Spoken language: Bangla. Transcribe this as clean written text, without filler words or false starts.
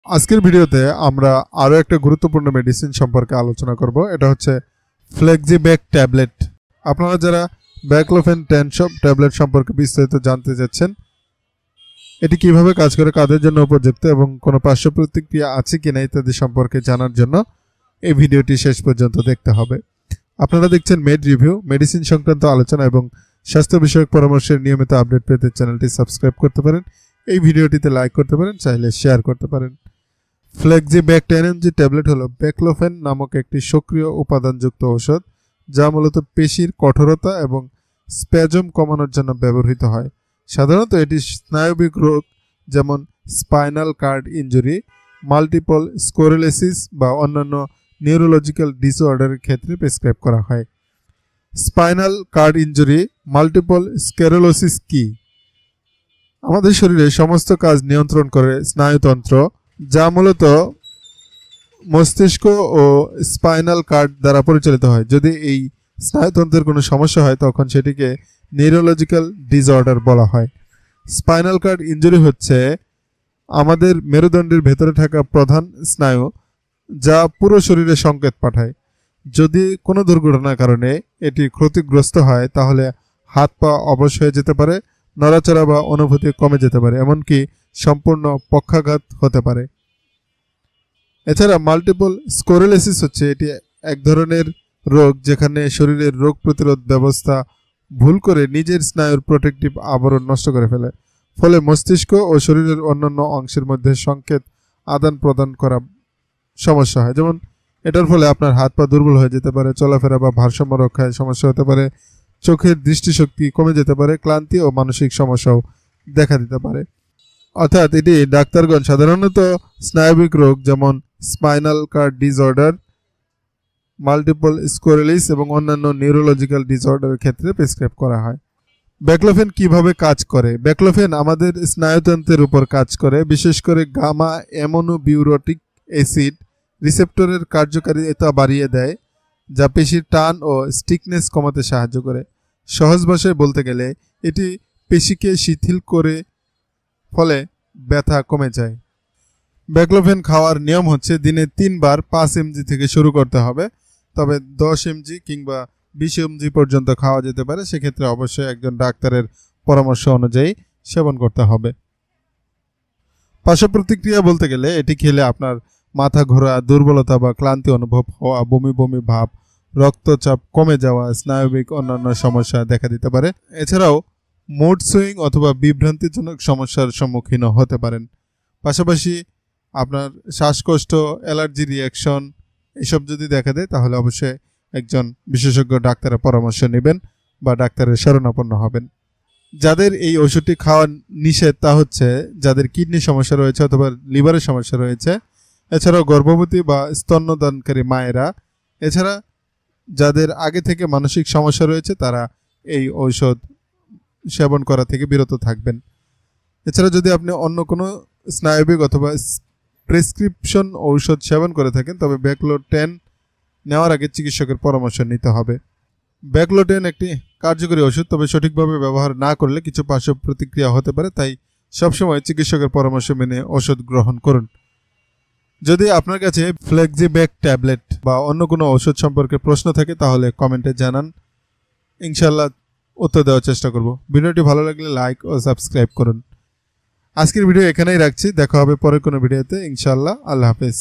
আজকের ভিডিওতে আমরা আরো একটা গুরুত্বপূর্ণ মেডিসিন সম্পর্কে আলোচনা করব। এটা হচ্ছে ফ্লেক্সিব্যাক ট্যাবলেট। আপনারা যারা ব্যাকলোফেন 10 ট্যাবলেট সম্পর্কে বিস্তারিত জানতে যাচ্ছেন, এটি কিভাবে কাজ করে, কাদের জন্য উপযুক্ত এবং কোনো পার্শ্ব প্রতিক্রিয়া আছে কিনা ইত্যাদি সম্পর্কে জানার জন্য এই ভিডিওটি শেষ পর্যন্ত দেখতে হবে। আপনারা দেখছেন মেড রিভিউ, মেডিসিন সংক্রান্ত আলোচনা এবং স্বাস্থ্য বিষয়ক পরামর্শের নিয়মিত আপডেট পেতে চ্যানেলটি সাবস্ক্রাইব করতে পারেন। এই ভিডিওটিতে লাইক করতে পারেন, চাইলে শেয়ার করতে পারেন। ফ্লেক্সিব্যাক 10 mg ট্যাবলেট হলো ব্যাকলোফেন নামক একটি সক্রিয় উপাদানযুক্ত ঔষধ, যা মূলত পেশির কঠোরতা এবং স্প্যাজম কমানোর জন্য ব্যবহৃত হয়। সাধারণত এটি স্নায়বিক রোগ যেমন spinal card injury, multiple sclerosis বা অন্যান্য নিউরোলজিক্যাল ডিসঅর্ডারের ক্ষেত্রে প্রেসক্রাইব করা হয়। Spinal card injury, multiple sclerosis কি? আমাদের শরীরে সমস্ত কাজ নিয়ন্ত্রণ করে স্নায়ুতন্ত্র, যা মূলত মস্তিষ্ক ও স্পাইনাল কার্ড দ্বারা পরিচালিত হয়। যদি এই স্নায়ুতন্ত্রের কোনো সমস্যা হয় তখন সেটিকে নিউরোলজিক্যাল ডিসঅর্ডার বলা হয়। স্পাইনাল কার্ড ইনজুরি হচ্ছে আমাদের মেরুদণ্ডের ভেতরে থাকা প্রধান স্নায়ু, যা পুরো শরীরে সংকেত পাঠায়। যদি কোনো দুর্ঘটনার কারণে এটি ক্ষতিগ্রস্ত হয় তাহলে হাত পা অবশ হয়ে যেতে পারে, নড়াচড়া বা অনুভূতি কমে যেতে পারে, এমনকি সম্পূর্ণ পক্ষাঘাত হতে পারে। এছাড়া মাল্টিপল স্ক্লেরোসিস হচ্ছে এটি এক ধরনের রোগ যেখানে শরীরের রোগ প্রতিরোধ ব্যবস্থা ভুল করে নিজের স্নায়ুর প্রোটেক্টিভ আবরণ নষ্ট করে ফেলে, ফলে মস্তিষ্ক ও শরীরের অন্যান্য অংশের মধ্যে সংকেত আদান প্রদান করা সমস্যা হয়। যেমন এটার ফলে আপনার হাত পা দুর্বল হয়ে যেতে পারে, চলাফেরা বা ভারসাম্য রক্ষায় সমস্যা হতে পারে, চোখের দৃষ্টিশক্তি কমে যেতে পারে, ক্লান্তি ও মানসিক সমস্যাও দেখা দিতে পারে। অর্থাৎ এটি ডাক্তারগণ সাধারণত স্নায়বিক রোগ যেমন spinal card disorder, multiple sclerosis এবং অন্যান্য নিউরোলজিক্যাল ডিসঅর্ডারের ক্ষেত্রে প্রেসক্রাইব করা হয়। ব্যাকলোফেন কিভাবে কাজ করে? ব্যাকলোফেন আমাদের স্নায়ুতন্ত্রের উপর কাজ করে, বিশেষ করে গামা অ্যামিনোবিউটিক অ্যাসিড রিসেপ্টরের কার্যকারিতা বাড়িয়ে দেয়, যা পেশির টান ও স্টিকনেস কমাতে সাহায্য করে। সহজ ভাষায় বলতে গেলে এটি পেশিকে শিথিল করে, ফলে ব্যথা কমে যায়। ব্যাকলোফেন খাওয়ার নিয়ম হচ্ছে দিনে 3 বার 5 mg থেকে শুরু করতে হবে, তবে 10 mg কিংবা 20 mg পর্যন্ত খাওয়া যেতে পারে। সেক্ষেত্রে অবশ্যই একজন ডাক্তারের পরামর্শ অনুযায়ী সেবন করতে হবে। পার্শ্ব প্রতিক্রিয়া বলতে গেলে এটি খেলে আপনার মাথা ঘোরা, দুর্বলতা বা ক্লান্তি অনুভব হওয়া, বমি বমি ভাব, রক্তচাপ কমে যাওয়া, স্নায়বিক অন্যান্য সমস্যা দেখা দিতে পারে। এছাড়াও মুড সুইং অথবা বিভ্রান্তিজনক সমস্যার সম্মুখীন হতে পারেন। পাশাপাশি আপনার শ্বাসকষ্ট, অ্যালার্জি রিয়াকশন এসব যদি দেখা দেয় তাহলে অবশ্যই একজন বিশেষজ্ঞ ডাক্তারের পরামর্শ নেবেন বা ডাক্তারের শরণাপন্ন হবেন। যাদের এই ওষুধটি খাওয়া নিষেধ তা হচ্ছে যাদের কিডনি সমস্যা রয়েছে অথবা লিভারের সমস্যা রয়েছে, এছাড়াও গর্ভবতী বা স্তন্যদানকারী মায়েরা, এছাড়া যাদের আগে থেকে মানসিক সমস্যা রয়েছে তারা এই ঔষধ সেবন করা থেকে বিরত থাকবেন। এছাড়া যদি আপনি অন্য কোনো স্নায়বিক অথবা প্রেসক্রিপশন ঔষধ সেবন করে থাকেন তবে ব্যাকলো 10 নেওয়ার আগে চিকিৎসকের পরামর্শ নিতে হবে। ব্যাকলো 10 একটি কার্যকরী ওষুধ, তবে সঠিকভাবে ব্যবহার না করলে কিছু পার্শ্ব প্রতিক্রিয়া হতে পারে, তাই সবসময় চিকিৎসকের পরামর্শ মেনে ওষুধ গ্রহণ করুন। যদি আপনার কাছে ফ্লেক্সিব্যাক ট্যাবলেট বা অন্য কোনো ওষুধ সম্পর্কে প্রশ্ন থাকে তাহলে কমেন্টে জানান, ইনশাল্লাহ উত্তর দেওয়ার চেষ্টা করব। ভিডিওটি ভালো লাগলে লাইক ও সাবস্ক্রাইব করুন। আজকের ভিডিও এখানেই রাখছি, দেখা হবে পরের কোনো ভিডিওতে ইনশাল্লাহ। আল্লাহ হাফেজ।